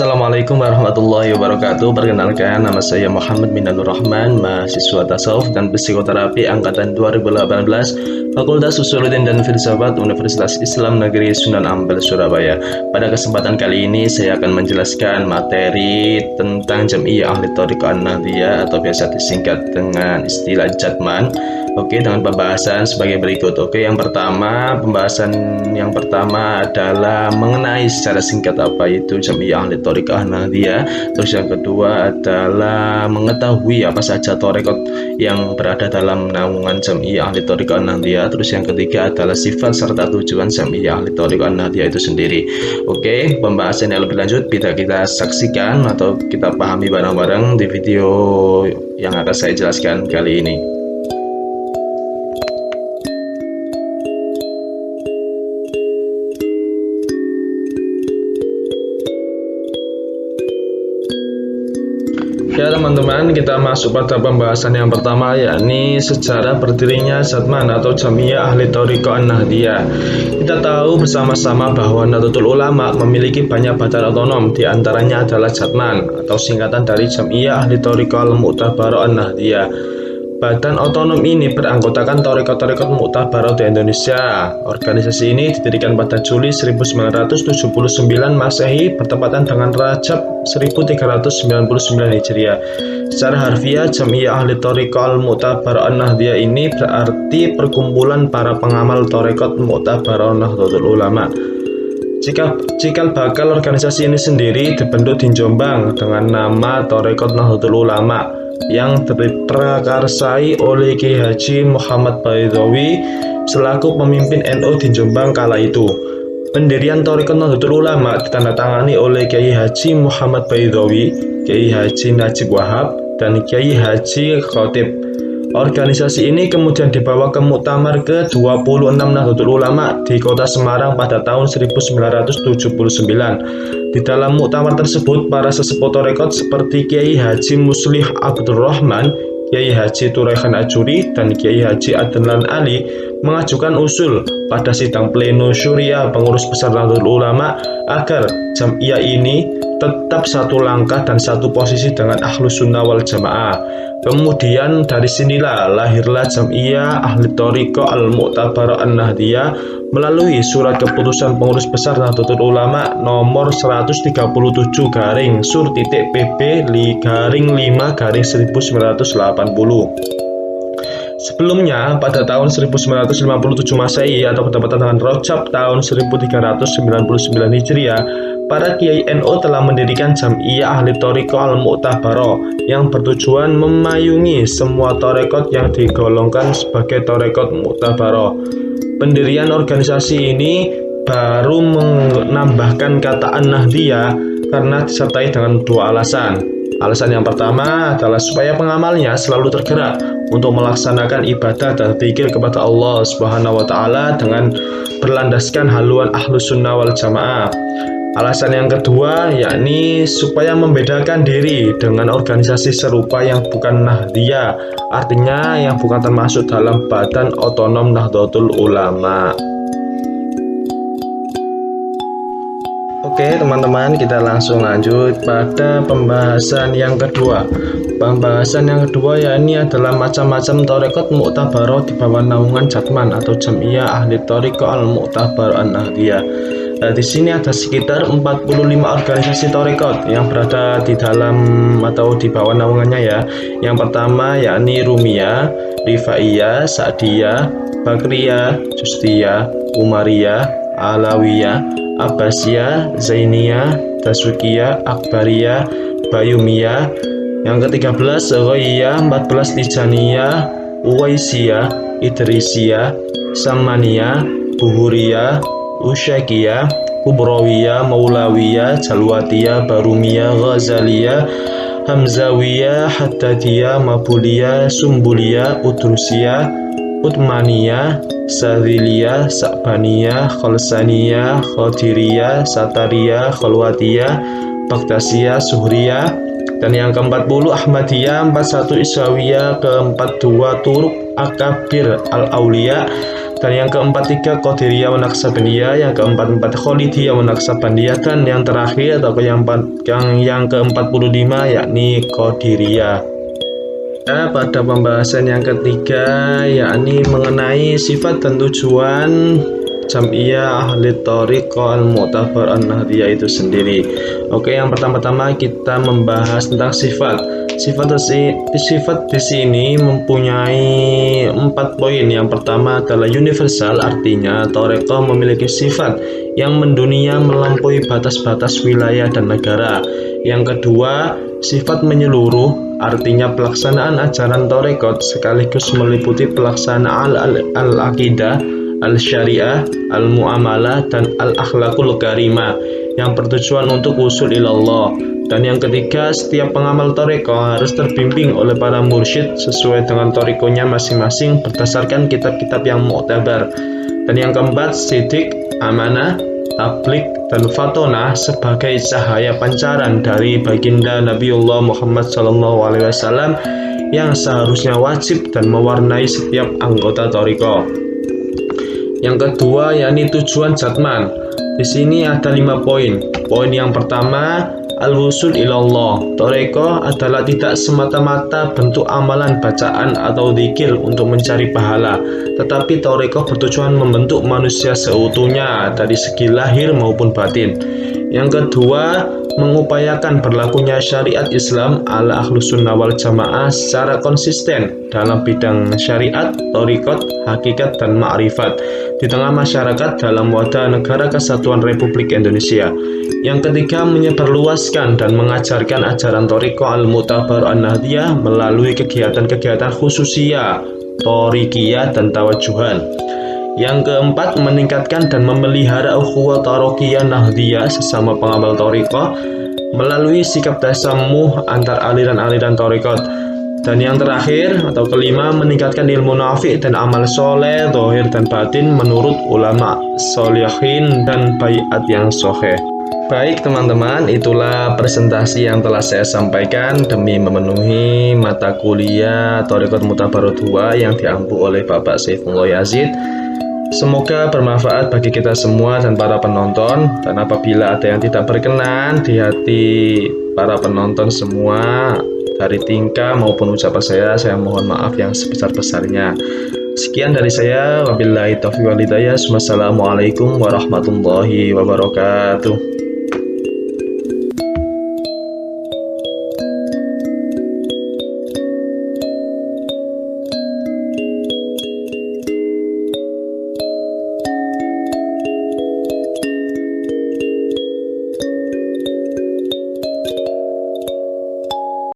Assalamualaikum warahmatullahi wabarakatuh. Perkenalkan, nama saya Muhammad Minanur Rahman, mahasiswa tasawuf dan psikoterapi angkatan 2018, Fakultas Usuluddin dan Filsafat Universitas Islam Negeri Sunan Ampel, Surabaya. Pada kesempatan kali ini saya akan menjelaskan materi tentang Jam'iyah Ahli Thariqah An-Nahdliyah atau biasa disingkat dengan istilah Jatman. Oke, dengan pembahasan sebagai berikut. Oke, pembahasan yang pertama adalah mengenai secara singkat apa itu Jam'iyah Ahli Thariqah An-Nahdliyah. Terus yang kedua adalah mengetahui apa saja thariqat yang berada dalam naungan Jam'iyah Ahli Thariqah An-Nahdliyah. Terus yang ketiga adalah sifat serta tujuan Jam'iyah Ahli Thariqah An-Nahdliyah itu sendiri. Oke, pembahasan yang lebih lanjut bisa kita saksikan atau kita pahami bareng-bareng di video yang akan saya jelaskan kali ini. Ya teman-teman, kita masuk pada pembahasan yang pertama, yakni sejarah berdirinya Jatman atau Jam'iyah Ahli Thariqah An-Nahdliyah. Kita tahu bersama-sama bahwa Nahdlatul Ulama memiliki banyak badan otonom, di antaranya adalah Jatman atau singkatan dari Jam'iyah Ahli Thariqah Al-Mu'tabarah An-Nahdliyah. Badan otonom ini beranggotakan thariqat-thariqat mu'tabarah di Indonesia. Organisasi ini didirikan pada Juli 1979 Masehi bertepatan dengan Rajab 1399 Hijriah. Secara harfiah, Jam'iyah Ahli Thariqah Al-Mu'tabarah An-Nahdliyah ini berarti perkumpulan para pengamal thariqat mu'tabarah Nahdlatul Ulama. Cikal bakal organisasi ini sendiri dibentuk di Jombang dengan nama Thariqat Nahdlatul Ulama yang diprakarsai oleh Kiai Haji Muhammad Baidhawi selaku pemimpin NU di Jombang kala itu. Pendirian Thariqat Nahdlatul Ulama ditandatangani oleh Kiai Haji Muhammad Baidhawi, Kiai Haji Najib Wahab, dan Kiai Haji Khotib. Organisasi ini kemudian dibawa ke Muktamar ke-26 Nahdlatul Ulama di Kota Semarang pada tahun 1979. Di dalam muktamar tersebut, para sesepuh thariqat seperti Kiai Haji Muslih Abdurrahman, Kiai Haji Turaihan Ajuri, dan Kiai Haji Adnan Ali mengajukan usul pada sidang pleno syuriah pengurus besar Nahdlatul Ulama agar Jam'iyah ini tetap satu langkah dan satu posisi dengan Ahlus Sunnah wal Jamaah. Kemudian dari sinilah lahirlah Jam'iyah Ahli Thariqah Al-Mu'tabarah An-Nahdliyah melalui surat keputusan pengurus besar Nahdlatul Ulama nomor 137-PB-5-1980. Sebelumnya, pada tahun 1957 Masehi atau bertepatan dengan Rajab tahun 1399 Hijriah, para Kiai NU telah mendirikan Jam'iyah Ahli Thariqah Al-Mu'tabarah yang bertujuan memayungi semua thariqat yang digolongkan sebagai thariqat mu'tabarah. Pendirian organisasi ini baru menambahkan kata An-Nahdliyah karena disertai dengan dua alasan. Alasan yang pertama adalah supaya pengamalnya selalu tergerak untuk melaksanakan ibadah dan zikir kepada Allah Subhanahu wa Ta'ala dengan berlandaskan haluan Ahlus Sunnah wal Jamaah. Alasan yang kedua yakni supaya membedakan diri dengan organisasi serupa yang bukan Nahdliyah, artinya yang bukan termasuk dalam badan otonom Nahdlatul Ulama. Oke teman-teman, kita langsung lanjut pada pembahasan yang kedua. Pembahasan yang kedua yakni adalah macam-macam thariqat mu'tabarah di bawah naungan Jatman atau Jam'iyah Ahli Thariqah Al-Mu'tabarah An-Nahdliyah. Nah, di sini ada sekitar 45 organisasi thariqat yang berada di dalam atau di bawah naungannya ya. Yang pertama yakni Rumiyah, Rifaiyah, Sa'diyah, Bakriyah, Justiyah, Umariyah, Alawiyah, Abbasiyah, Zainiyah, Tasukiyah, Akbariyah, Bayumiyah. Yang ke-13 Ghaiyah, 14 Tijaniyah, Uwaisiyah, Idrisiyah, Samaniyah, Buhuriyah, Usyakiyah, Kubrawiyah, Maulawiyah, Jalwatiyah, Barumiyah, Ghazaliyah, Hamzawiyah, Haddadiyah, Mabuliyah, Sumbuliyah, Udrusiyah, Uthmaniyah, Sadhiliyah, Sa'baniyah, Khalsaniyah, Khadiriyah, Satariyah, Khalwatiyah, Baghdasiyah, Suhriyah. Dan yang ke-40 Ahmadiyah, 41 Isawiyah, ke-42 Turuk Akabir Al-Auliya, Dan yang keempat-tiga Qadiriyah wa Naqsabandiyah, yang keempat-empat Khalidiyah wa Naqsabandiyah, dan yang terakhir atau yang ke-45 yakni Qadiriyah. Pada pembahasan yang ketiga yakni mengenai sifat dan tujuan Jam'iyah Ahli Thariqah Al-Mu'tabar An-Nahdiyah itu sendiri. Oke, yang pertama-tama kita membahas tentang sifat. Sifat di sini mempunyai 4 poin. Yang pertama adalah universal, artinya thariqah memiliki sifat yang mendunia melampaui batas-batas wilayah dan negara. Yang kedua, sifat menyeluruh, artinya pelaksanaan ajaran thariqat sekaligus meliputi pelaksanaan al-aqidah, al-syariah, al-muamalah, dan al-akhlaqul karimah yang bertujuan untuk usul ilallah. Dan yang ketiga, setiap pengamal thariqah harus terbimbing oleh para mursyid sesuai dengan thariqahnya masing-masing berdasarkan kitab-kitab yang mu'tabar. Dan yang keempat, sidik, amanah, tablik, dan fatonah sebagai cahaya pancaran dari baginda Nabiullah Muhammad SAW yang seharusnya wajib dan mewarnai setiap anggota thariqah. Yang kedua yakni tujuan Jatman. Di sini ada 5 poin. Poin yang pertama, al-wusul ilallah. Thariqah adalah tidak semata-mata bentuk amalan bacaan atau dzikir untuk mencari pahala, tetapi thariqah bertujuan membentuk manusia seutuhnya dari segi lahir maupun batin. Yang kedua, mengupayakan berlakunya syariat Islam ala Ahlus Sunnah wal Jamaah secara konsisten dalam bidang syariat, thariqat, hakikat, dan ma'rifat di tengah masyarakat dalam wadah Negara Kesatuan Republik Indonesia. Yang ketiga, menyebarluaskan dan mengajarkan ajaran thariqah al-Mu'tabar An-Nahdiyah melalui kegiatan-kegiatan khususiyah, thariqiyah, dan tawajuhan. Yang keempat, meningkatkan dan memelihara ukhuwah thariqiyah Nahdiyah sesama pengamal thariqah melalui sikap tasamuh antar aliran-aliran thariqat. Dan yang terakhir atau kelima, meningkatkan ilmu nafi' dan amal soleh, zahir dan batin menurut ulama sholihin dan baiat yang sahih. Baik teman-teman, itulah presentasi yang telah saya sampaikan demi memenuhi mata kuliah Thariqat Mu'tabar 2 yang diampu oleh Bapak Saifullah Yazid. Semoga bermanfaat bagi kita semua dan para penonton. Dan apabila ada yang tidak berkenan di hati para penonton semua dari tingkah maupun ucapan saya mohon maaf yang sebesar-besarnya. Sekian dari saya, wabillahi taufiq wal hidayah. Wassalamualaikum warahmatullahi wabarakatuh.